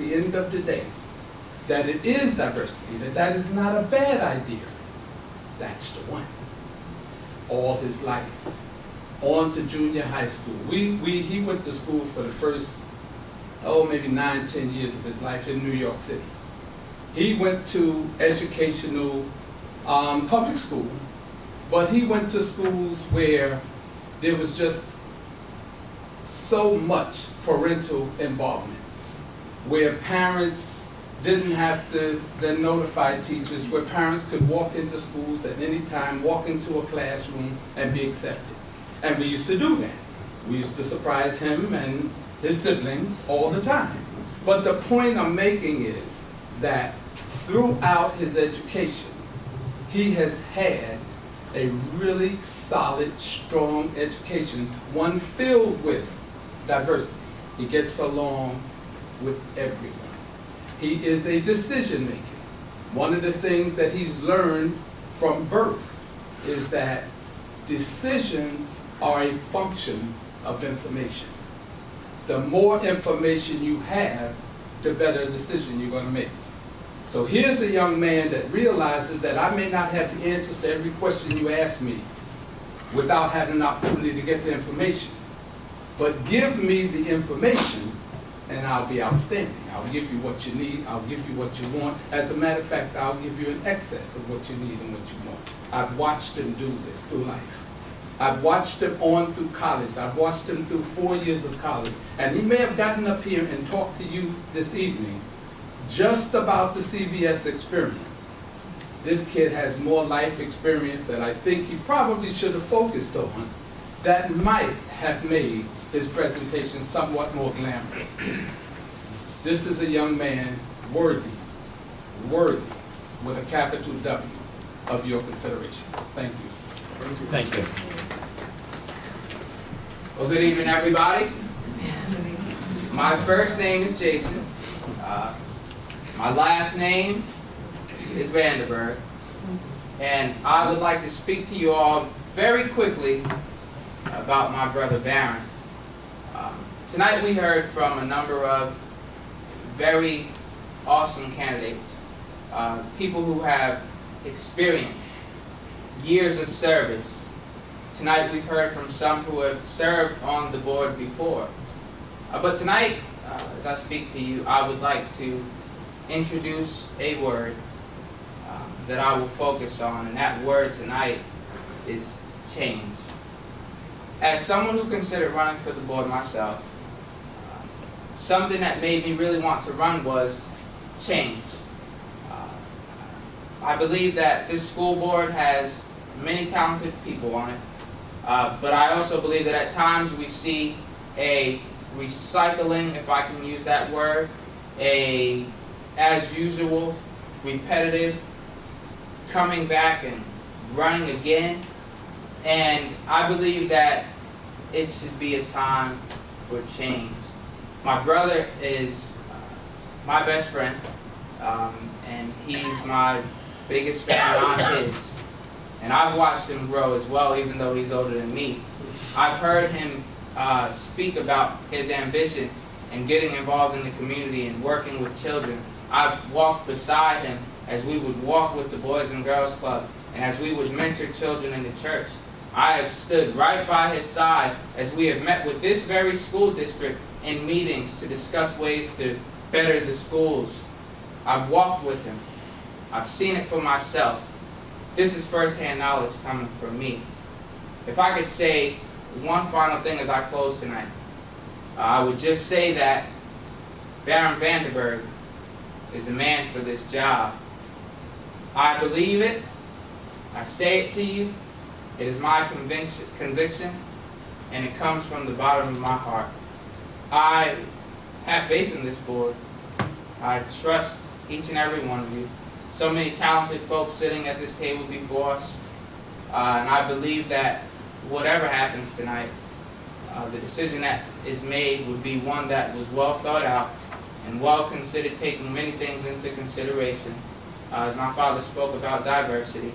the end of the day that it is diversity, that is not a bad idea, that's the one. All his life. On to junior high school. He went to school for the first, maybe 9, 10 years of his life in New York City. He went to educational public school, but he went to schools where there was just so much parental involvement, where parents didn't have to then notify teachers, where parents could walk into schools at any time, walk into a classroom and be accepted. And we used to do that. We used to surprise him and his siblings all the time. But the point I'm making is that throughout his education, he has had a really solid, strong education, one filled with diversity. He gets along with everyone. He is a decision maker. One of the things that he's learned from birth is that decisions are a function of information. The more information you have, the better decision you're going to make. So here's a young man that realizes that I may not have the answers to every question you ask me without having an opportunity to get the information. But give me the information and I'll be outstanding. I'll give you what you need, I'll give you what you want. As a matter of fact, I'll give you an excess of what you need and what you want. I've watched him do this through life. I've watched him on through college. I've watched him through 4 years of college. And he may have gotten up here and talked to you this evening just about the CVS experience. This kid has more life experience that I think he probably should have focused on that might have made his presentation somewhat more glamorous. This is a young man worthy, with a capital W, of your consideration. Thank you. Thank you. Well, good evening, everybody. My first name is Jason. My last name is Vanderberg. And I would like to speak to you all very quickly about my brother Baron. Tonight we heard from a number of very awesome candidates, people who have experience, years of service. Tonight we've heard from some who have served on the board before. But tonight, as I speak to you, I would like to introduce a word that I will focus on, and that word tonight is change. As someone who considered running for the board myself, something that made me really want to run was change. I believe that this school board has many talented people on it, but I also believe that at times we see a recycling, if I can use that word, a as usual, repetitive, coming back and running again. And I believe that it should be a time for change. My brother is my best friend, and he's my biggest fan, I'm his. And I've watched him grow as well, even though he's older than me. I've heard him speak about his ambition and getting involved in the community and working with children. I've walked beside him as we would walk with the Boys and Girls Club and as we would mentor children in the church. I have stood right by his side as we have met with this very school district in meetings to discuss ways to better the schools. I've walked with him. I've seen it for myself. This is firsthand knowledge coming from me. If I could say one final thing as I close tonight, I would just say that Baron Vanderberg is the man for this job. I believe it. I say it to you. It is my conviction, and it comes from the bottom of my heart. I have faith in this board. I trust each and every one of you. So many talented folks sitting at this table before us. And I believe that whatever happens tonight, the decision that is made would be one that was well thought out and well considered, taking many things into consideration. As my father spoke about diversity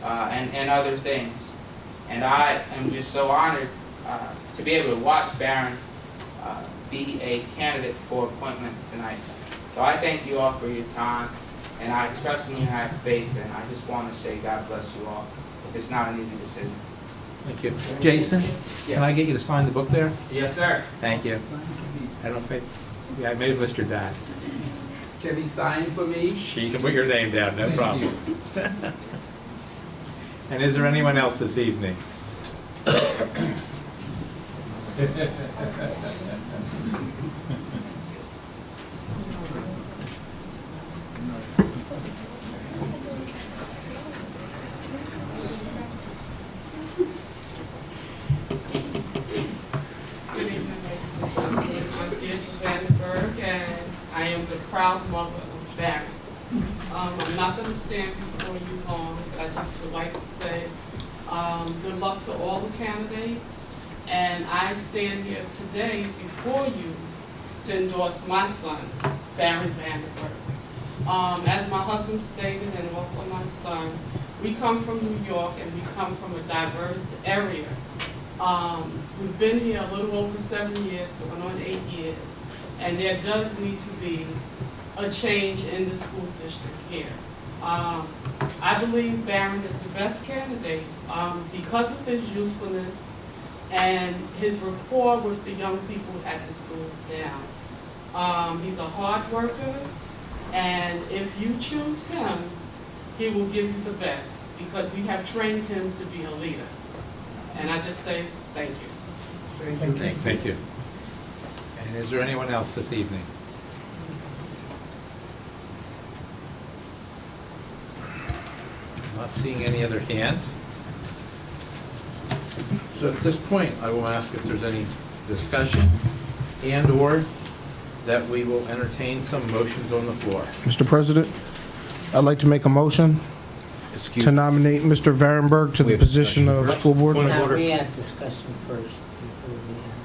and other things. And I am just so honored to be able to watch Baron be a candidate for appointment tonight. So I thank you all for your time, and I trust in you, have faith, and I just want to say God bless you all. It's not an easy decision. Thank you. Jason, can I get you to sign the book there? Yes, sir. Thank you. I don't think, yeah, I made Mr. Dad. Can he sign for me? You can put your name down, no Thank problem. you. And is there anyone else this evening? Good evening, ladies and gentlemen. I'm Deirdre Vandenberg, and I am the proud mother of Barry. I'm not going to stand before you long, but I just would like to say good luck to all the candidates. And I stand here today before you to endorse my son, Barry Vandenberg. As my husband stated, and also my son, we come from New York and we come from a diverse area. We've been here a little over 7 years, going on 8 years, and there does need to be a change in the school district here. I believe Barron is the best candidate because of his usefulness and his rapport with the young people at the schools now. He's a hard worker, and if you choose him, he will give you the best because we have trained him to be a leader. And I just say thank you. Thank you. And is there anyone else this evening? Not seeing any other hands. So at this point, I will ask if there's any discussion and/or that we will entertain some motions on the floor. Mr. President, I'd like to make a motion to nominate Mr. Varenberg to the position of school board. Point of Now, order. we had discussion first before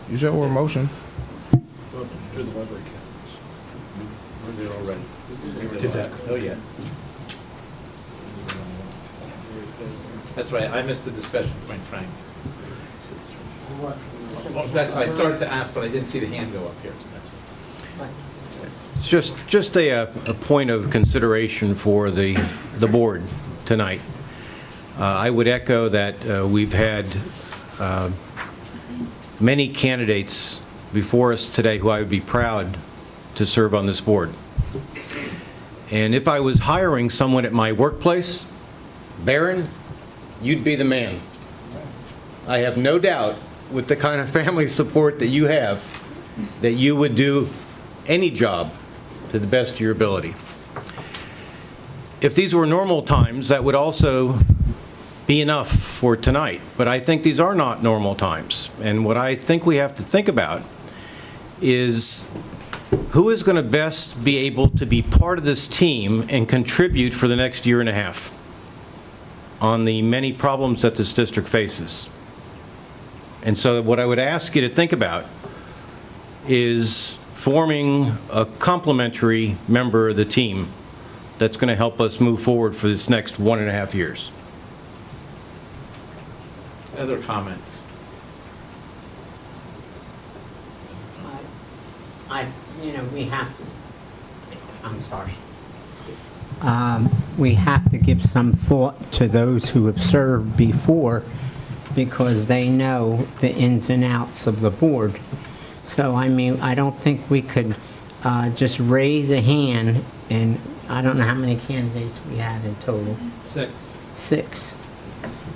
we You said we're a motion. Well, through the library cabinets. We're there already. We did that. Oh, yeah. That's right, I missed the discussion point, Frank. What? I started to ask, but I didn't see the hand go up here. Just a point of consideration for the board tonight. I would echo that we've had many candidates before us today who I would be proud to serve on this board. And if I was hiring someone at my workplace, Barron, you'd be the man. I have no doubt with the kind of family support that you have, that you would do any job to the best of your ability. If these were normal times, that would also be enough for tonight. But I think these are not normal times. And what I think we have to think about is who is going to best be able to be part of this team and contribute for the next year and a half on the many problems that this district faces. And so what I would ask you to think about is forming a complementary member of the team that's going to help us move forward for this next 1.5 years. Other comments? we have to, I'm sorry. We have to give some thought to those who have served before because they know the ins and outs of the board. So, I don't think we could just raise a hand, and I don't know how many candidates we had in total. 6. 6.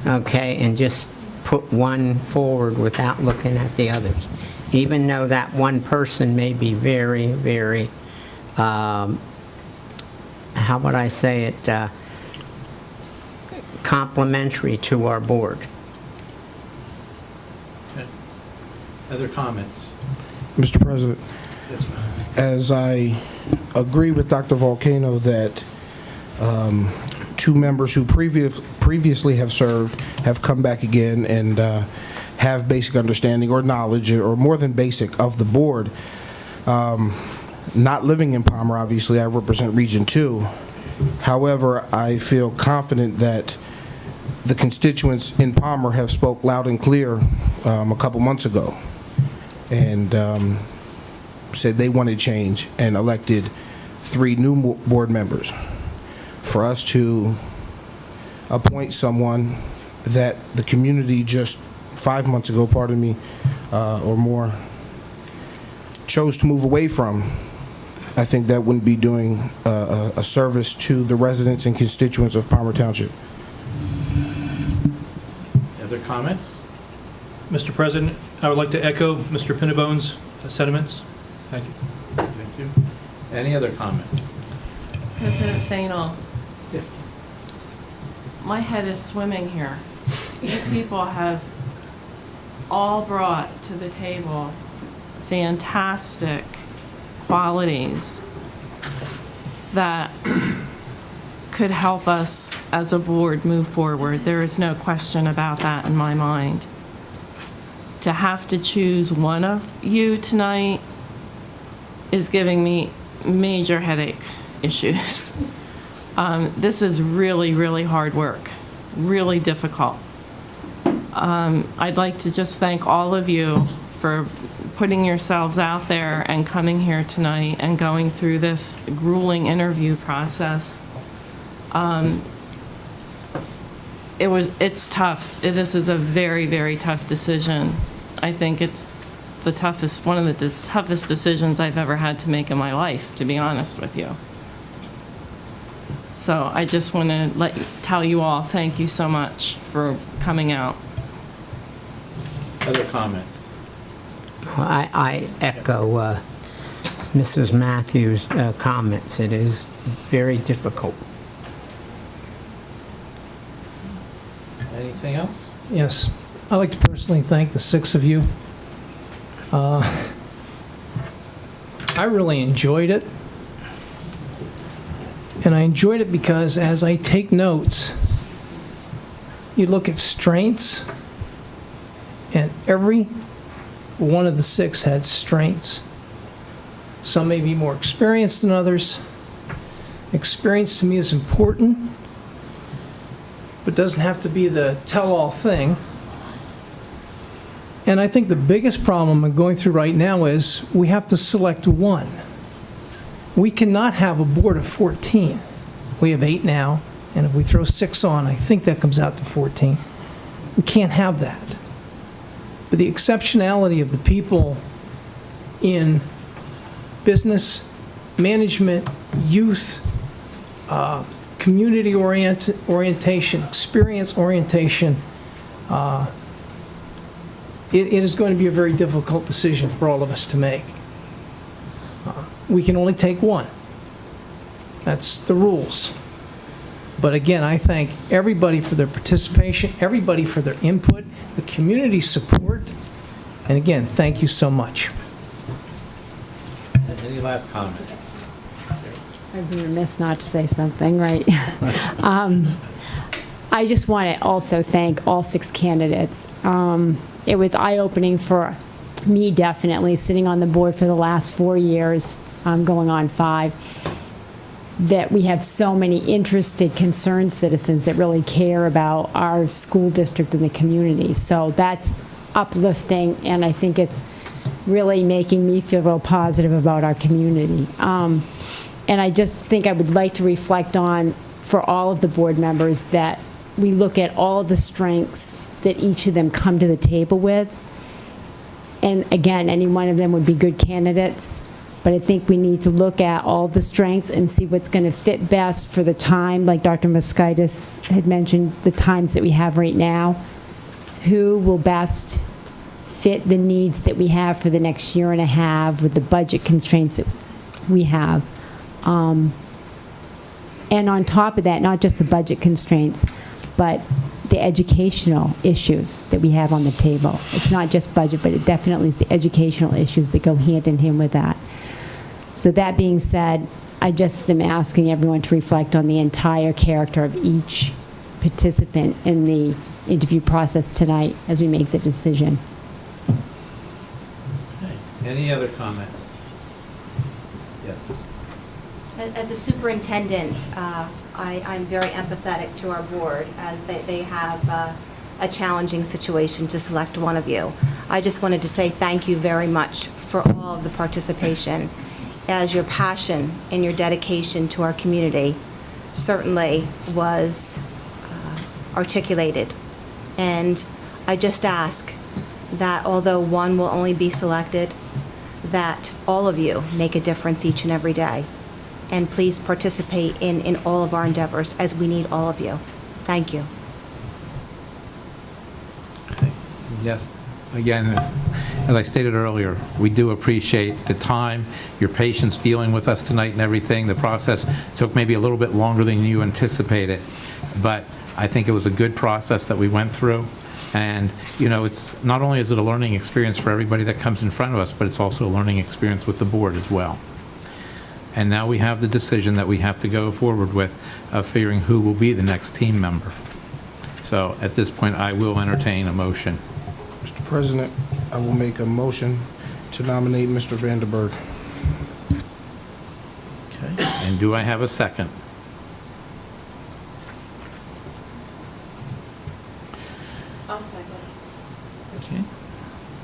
Okay, and just put one forward without looking at the others. Even though that one person may be very, very, how would I say it, complimentary to our board. Other comments? Mr. President, Yes, ma'am. as I agree with Dr. Volcano that two members who previously have served have come back again and have basic understanding or knowledge, or more than basic, of the board. Not living in Palmer, obviously, I represent Region 2. However, I feel confident that the constituents in Palmer have spoke loud and clear a couple months ago and said they wanted change and elected 3 new board members, for us to appoint someone that the community just 5 months ago, pardon me, or more, chose to move away from, I think that wouldn't be doing a service to the residents and constituents of Palmer Township. Other comments? Mr. President, I would like to echo Mr. Pinnabone's sentiments. Thank you. Thank you. Any other comments? President Fainall, Yeah. my head is swimming here. You people have all brought to the table fantastic qualities that could help us as a board move forward. There is no question about that in my mind. To have to choose one of you tonight is giving me major headache issues. This is really, really hard work, really difficult. I'd like to just thank all of you for putting yourselves out there and coming here tonight and going through this grueling interview process. It's tough. This is a very, very tough decision. I think it's one of the toughest decisions I've ever had to make in my life, to be honest with you. So I just want to tell you all, thank you so much for coming out. Other comments? I echo Mrs. Matthews' comments. It is very difficult. Anything else? Yes. I'd like to personally thank the 6 of you. I really enjoyed it. And I enjoyed it because as I take notes, you look at strengths, and every one of the 6 had strengths. Some may be more experienced than others. Experience to me is important, but doesn't have to be the tell-all thing. And I think the biggest problem I'm going through right now is we have to select one. We cannot have a board of 14. We have 8 now, and if we throw 6 on, I think that comes out to 14. We can't have that. But the exceptionality of the people in business, management, youth, community orientation, experience orientation, it is going to be a very difficult decision for all of us to make. We can only take one. That's the rules. But again, I thank everybody for their participation, everybody for their input, the community support, and again, thank you so much. Any last comments? I'd be remiss not to say something, right? I just want to also thank all 6 candidates. It was eye-opening for me, definitely, sitting on the board for the last 4 years, going on 5, that we have so many interested, concerned citizens that really care about our school district and the community. So that's uplifting, and I think it's really making me feel real positive about our community. And I just think I would like to reflect on, for all of the board members, that we look at all of the strengths that each of them come to the table with. And again, any one of them would be good candidates, but I think we need to look at all the strengths and see what's going to fit best for the time, like Dr. Moskaitis had mentioned, the times that we have right now. Who will best fit the needs that we have for the next year and a half with the budget constraints that we have. And on top of that, not just the budget constraints, but the educational issues that we have on the table. It's not just budget, but it definitely is the educational issues that go hand in hand with that. So that being said, I just am asking everyone to reflect on the entire character of each participant in the interview process tonight as we make the decision. Any other comments? Yes. As a superintendent, I'm very empathetic to our board as they have a challenging situation to select one of you. I just wanted to say thank you very much for all of the participation as your passion and your dedication to our community certainly was articulated. And I just ask that although one will only be selected, that all of you make a difference each and every day. And please participate in all of our endeavors, as we need all of you. Thank you. Yes, again, as I stated earlier, we do appreciate the time, your patience dealing with us tonight and everything. The process took maybe a little bit longer than you anticipated, but I think it was a good process that we went through. And, you know, it's not only is it a learning experience for everybody that comes in front of us, but it's also a learning experience with the board as well. And now we have the decision that we have to go forward with of figuring who will be the next team member. So at this point, I will entertain a motion. Mr. President, I will make a motion to nominate Mr. Vanderberg. Okay. And do I have a second? I'll second. Okay.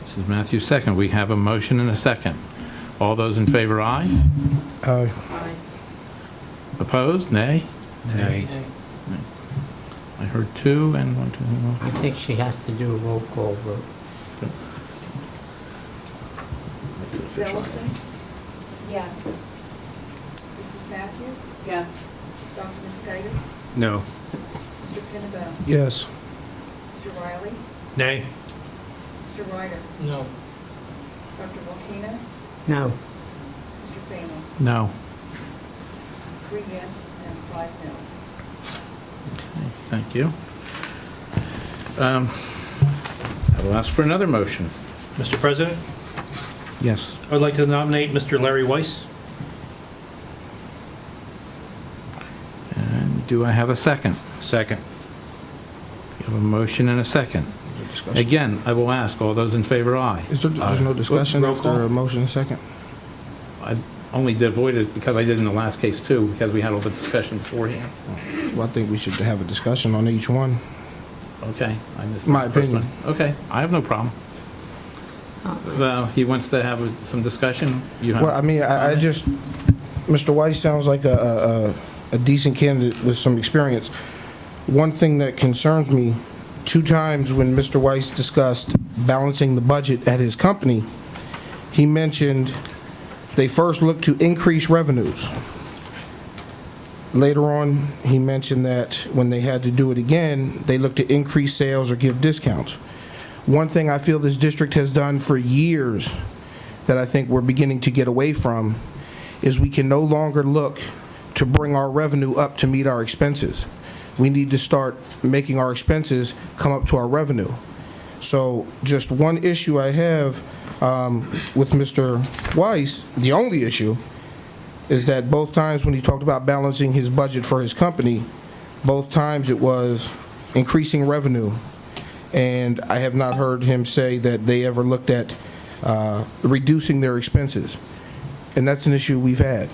This is Matthew's second. We have a motion and a second. All those in favor, aye? Aye. Aye. Opposed, nay? Nay. I heard two and one, two, I think she has to do a roll call vote. Mrs. Ellison? Yes. Mrs. Matthews? Yes. Dr. Moscatus? No. Mr. Pinnabone? Yes. Mr. Riley? Nay. Mr. Ryder? No. Dr. Volcano? No. Mr. Famo? No. 3 yes and 5 no. Thank you. I will ask for another motion. Mr. President, Yes. I would like to nominate Mr. Larry Weiss. And do I have a second? Second. We have a motion and a second. Discussion. Again, I will ask, all those in favor, aye. Is there's no discussion Roll after call. a motion and second? I only avoided because I did in the last case too, because we had all the discussion beforehand. Well, I think we should have a discussion on each one. Okay. I missed My the first opinion. one. Okay, I have no problem. He wants to have some discussion? You have- Well, I mean, I just, Mr. Weiss sounds like a decent candidate with some experience. One thing that concerns me, 2 times when Mr. Weiss discussed balancing the budget at his company, he mentioned they first looked to increase revenues. Later on, he mentioned that when they had to do it again, they looked to increase sales or give discounts. One thing I feel this district has done for years that I think we're beginning to get away from is we can no longer look to bring our revenue up to meet our expenses. We need to start making our expenses come up to our revenue. So just one issue I have with Mr. Weiss, the only issue, is that both times when he talked about balancing his budget for his company, both times it was increasing revenue. And I have not heard him say that they ever looked at reducing their expenses. And that's an issue we've had.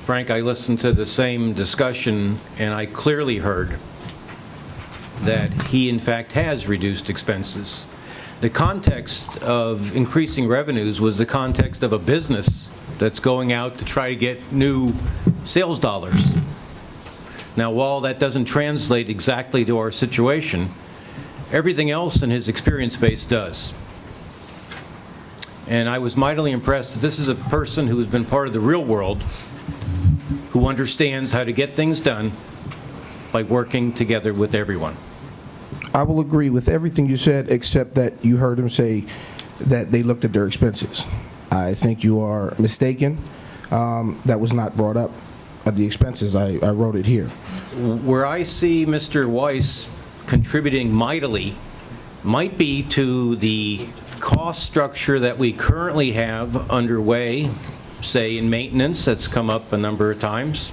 Frank, I listened to the same discussion, and I clearly heard that he, in fact, has reduced expenses. The context of increasing revenues was the context of a business that's going out to try to get new sales dollars. Now, while that doesn't translate exactly to our situation, everything else in his experience base does. And I was mightily impressed that this is a person who has been part of the real world, who understands how to get things done by working together with everyone. I will agree with everything you said, except that you heard him say that they looked at their expenses. I think you are mistaken. That was not brought up at the expenses. I wrote it here. Where I see Mr. Weiss contributing mightily might be to the cost structure that we currently have underway, say in maintenance, that's come up a number of times.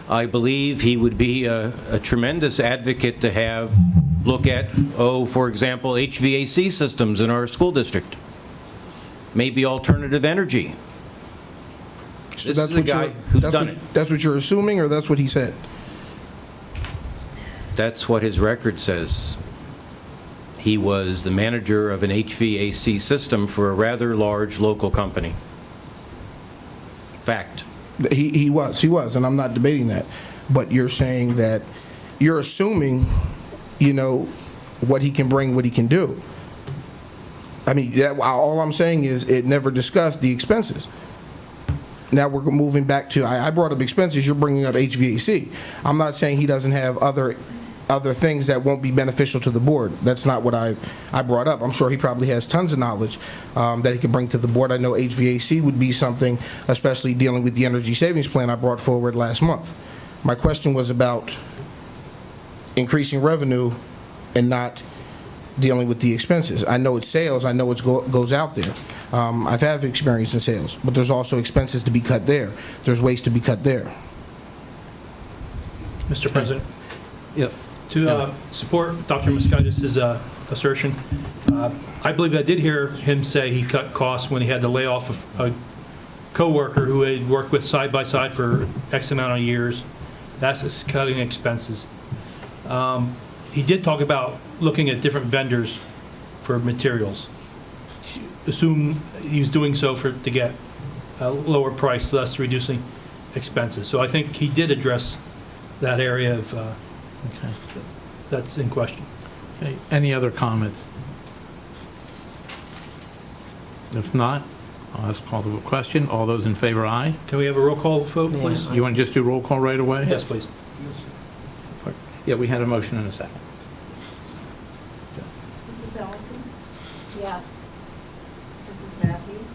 I believe he would be a tremendous advocate to have look at, for example, HVAC systems in our school district. Maybe alternative energy. So This is a guy who's done it. That's what you're assuming, or that's what he said? That's what his record says. He was the manager of an HVAC system for a rather large local company. fact. He was, and I'm not debating that. But you're saying that, you're assuming, what he can bring, what he can do. I mean, all I'm saying is it never discussed the expenses. Now we're moving back to, I brought up expenses, you're bringing up HVAC. I'm not saying he doesn't have other things that won't be beneficial to the board. That's not what I brought up. I'm sure he probably has tons of knowledge that he could bring to the board. I know HVAC would be something, especially dealing with the energy savings plan I brought forward last month. My question was about increasing revenue and not dealing with the expenses. I know it's sales, I know it goes out there. I've had experience in sales, but there's also expenses to be cut there. There's ways to be cut there. Mr. President, Yes. to support Dr. Moscaitis' assertion, I believe I did hear him say he cut costs when he had to lay off a coworker who had worked with side by side for X amount of years. That's just cutting expenses. He did talk about looking at different vendors for materials. Assume he's doing so to get a lower price, thus reducing expenses. So I think he did address that area of that's in question. Okay. Any other comments? If not, I'll ask call the question. All those in favor, aye. Can we have a roll call vote, please? You want to just do roll call right away? Yes, please. Yeah, we had a motion in a second. Mrs. Ellison? Yes. Mrs. Matthews?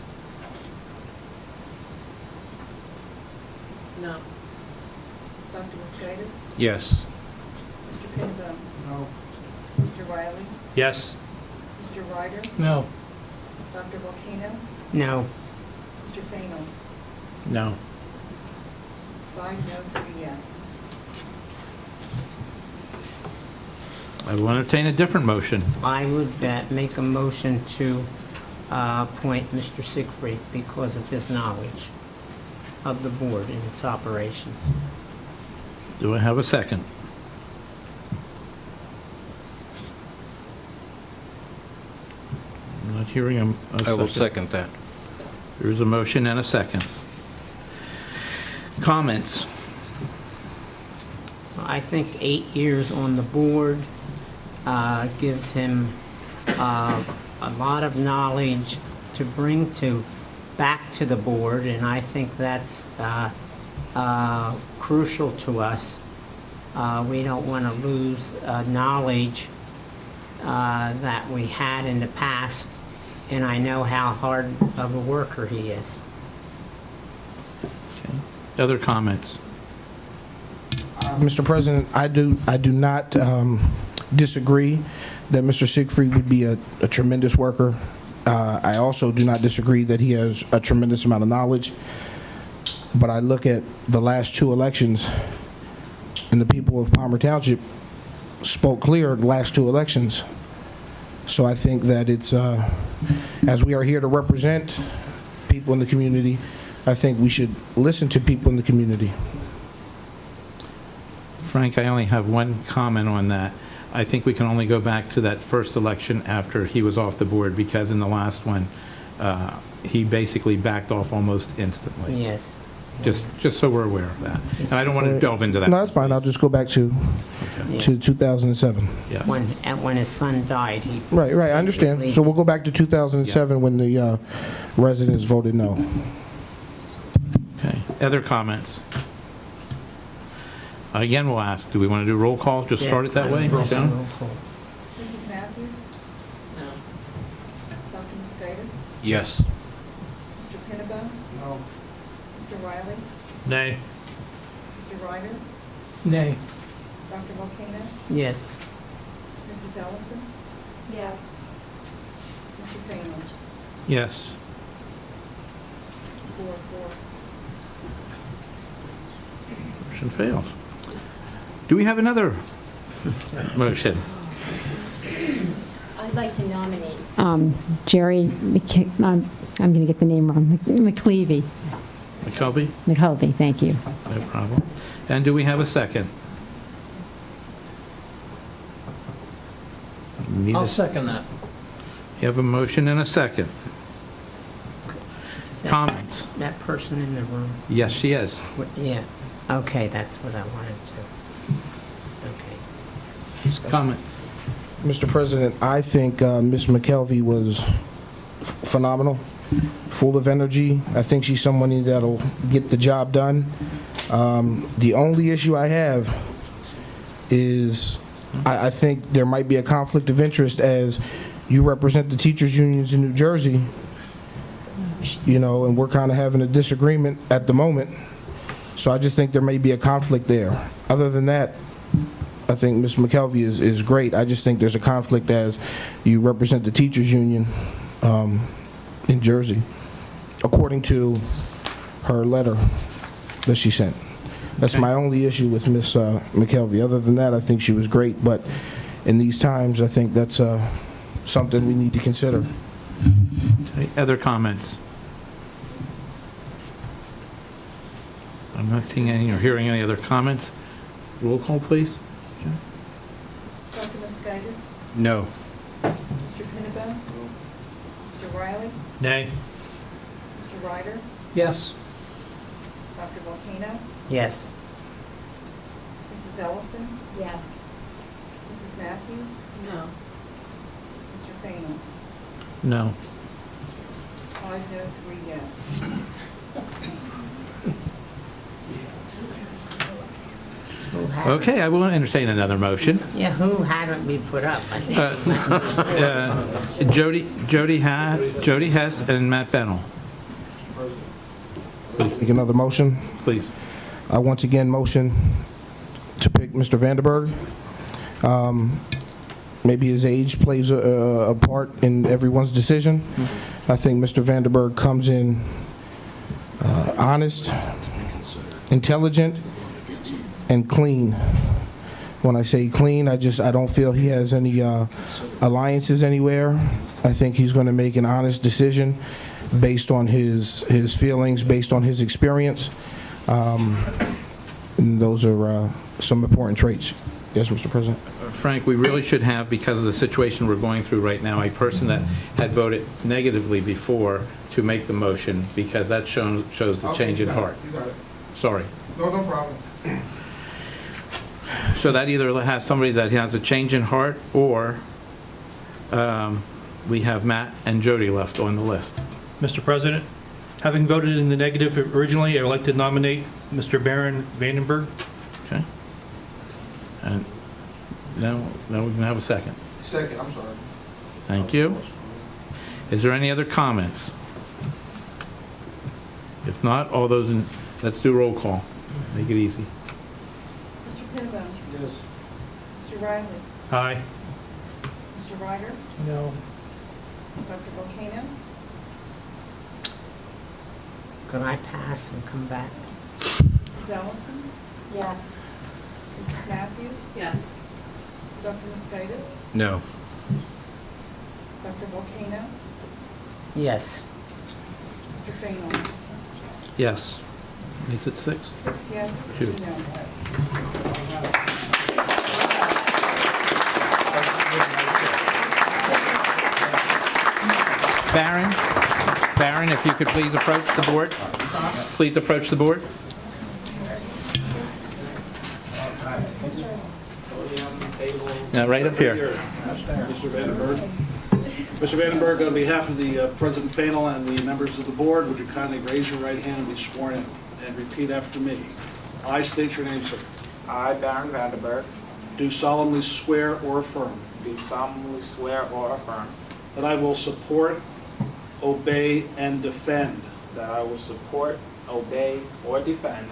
No. Dr. Moscaitis? Yes. Mr. Pinnabone? No. Mr. Riley? Yes. Mr. Ryder? No. Dr. Volcano? No. Mr. Fainall? No. 5 no, 3 yes. I will entertain a different motion. I would make a motion to appoint Mr. Siegfried because of his knowledge of the board and its operations. Do I have a second? I'm not hearing a second. I will second that. There is a motion and a second. Comments? I think 8 years on the board gives him a lot of knowledge to bring back to the board, and I think that's crucial to us. We don't want to lose knowledge that we had in the past, and I know how hard of a worker he is. Okay. Other comments? Mr. President, I do not disagree that Mr. Siegfried would be a tremendous worker. I also do not disagree that he has a tremendous amount of knowledge. But I look at the last 2 elections, and the people of Palmer Township spoke clear the last 2 elections. So I think that it's, as we are here to represent people in the community, I think we should listen to people in the community. Frank, I only have one comment on that. I think we can only go back to that first election after he was off the board, because in the last one, he basically backed off almost instantly. Yes. Just so we're aware of that. And I don't want to delve into that. No, that's fine. I'll just go back to 2007. Yes. When his son died, he... Right, I understand. So we'll go back to 2007 when the residents voted no. Okay. Other comments? Again, we'll ask, do we want to do roll call? Just start it that way? Roll Joan? call. Mrs. Matthews? No. Dr. Moscaitis? Yes. Mr. Pinnabone? No. Mr. Riley? Nay. Mr. Ryder? Nay. Dr. Volcano? Yes. Mrs. Ellison? Yes. Mr. Fainall? Yes. 4-4. Motion fails. Do we have another motion? I'd like to nominate Jerry, I'm going to get the name wrong, McLeavy. McKelvey? McKelvey, thank you. No problem. And do we have a second? I'll second that. You have a motion and a second. comments? That person in the room? Yes, she is. Yeah, okay, that's what I wanted to, okay. Comments? Mr. President, I think Ms. McKelvey was phenomenal, full of energy. I think she's someone that'll get the job done. The only issue I have is I think there might be a conflict of interest as you represent the teachers' unions in New Jersey, you know, and we're kind of having a disagreement at the moment. So I just think there may be a conflict there. Other than that, I think Ms. McKelvey is great. I just think there's a conflict as you represent the teachers' union in Jersey, according to her letter that she sent. That's Okay. my only issue with Ms. McKelvey. Other than that, I think she was great, but in these times, I think that's something we need to consider. Okay, other comments? I'm not seeing any or hearing any other comments. Roll call, please. Dr. Mosquitis? No. Mr. Pinnabone? Mr. Riley? Nay. Mr. Ryder? Yes. Dr. Volcano? Yes. Mrs. Ellison? Yes. Mrs. Matthews? No. Mr. Fainall? No. 5 no, 3 yes. Okay, I will entertain another motion. Yeah, who hadn't we put up? I think Jody Hess and Matt Bennell, Make another motion. please. I once again motion to pick Mr. Vanderberg. Maybe his age plays a part in everyone's decision. I think Mr. Vanderberg comes in honest, intelligent, and clean. When I say clean, I don't feel he has any alliances anywhere. I think he's going to make an honest decision based on his feelings, based on his experience. And those are some important traits. Yes, Mr. President. Frank, we really should have, because of the situation we're going through right now, a person that had voted negatively before to make the motion, because that shows the change in heart. You got it. Sorry. No problem. So that either has somebody that has a change in heart, or we have Matt and Jody left on the list. Mr. President, having voted in the negative originally, I would like to nominate Mr. Baron Vandenberg. Okay? And now we can have a second. Second, I'm sorry. Thank you. Is there any other comments? If not, all those in, let's do roll call. Make it easy. Mr. Pinnabone? Yes. Mr. Riley? Aye. Mr. Ryder? No. Dr. Volcano? Could I pass and come back? Mrs. Ellison? Yes. Mrs. Matthews? Yes. Dr. Mosquitis? No. Dr. Volcano? Yes. Mr. Fainall? Yes. Is it 6? 6 yes, Two. 2 no. Baron, if you could please approach the board. Please approach the board. Now, right up here. Mr. Vandenberg. Mr. Vandenberg, on behalf of the President Fainall and the members of the board, would you kindly raise your right hand and be sworn in and repeat after me? I state your name, sir. I, Baron Vandenberg, Do solemnly swear or affirm do solemnly swear or affirm that I will support, obey, and defend that I will support, obey, or defend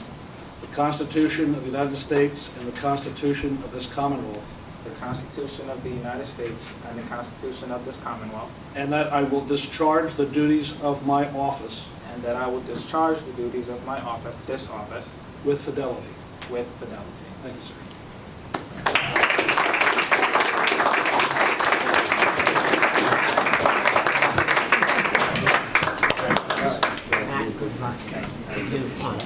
the Constitution of the United States and the Constitution of this Commonwealth, the Constitution of the United States and the Constitution of this Commonwealth, and that I will discharge the duties of my office and that I will discharge the duties of my office, this office, with fidelity. with fidelity. Thank you, sir. Matt, good luck. Do fine.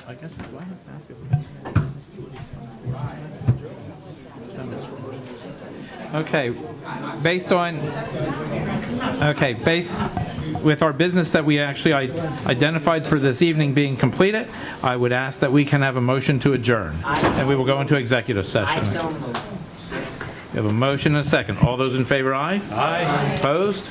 I guess, do I have to ask if Okay, based with our business that we actually identified for this evening being completed, I would ask that we can have a motion to adjourn, and we will go into executive session. We have a motion and a second. All those in favor, aye? Aye. Opposed?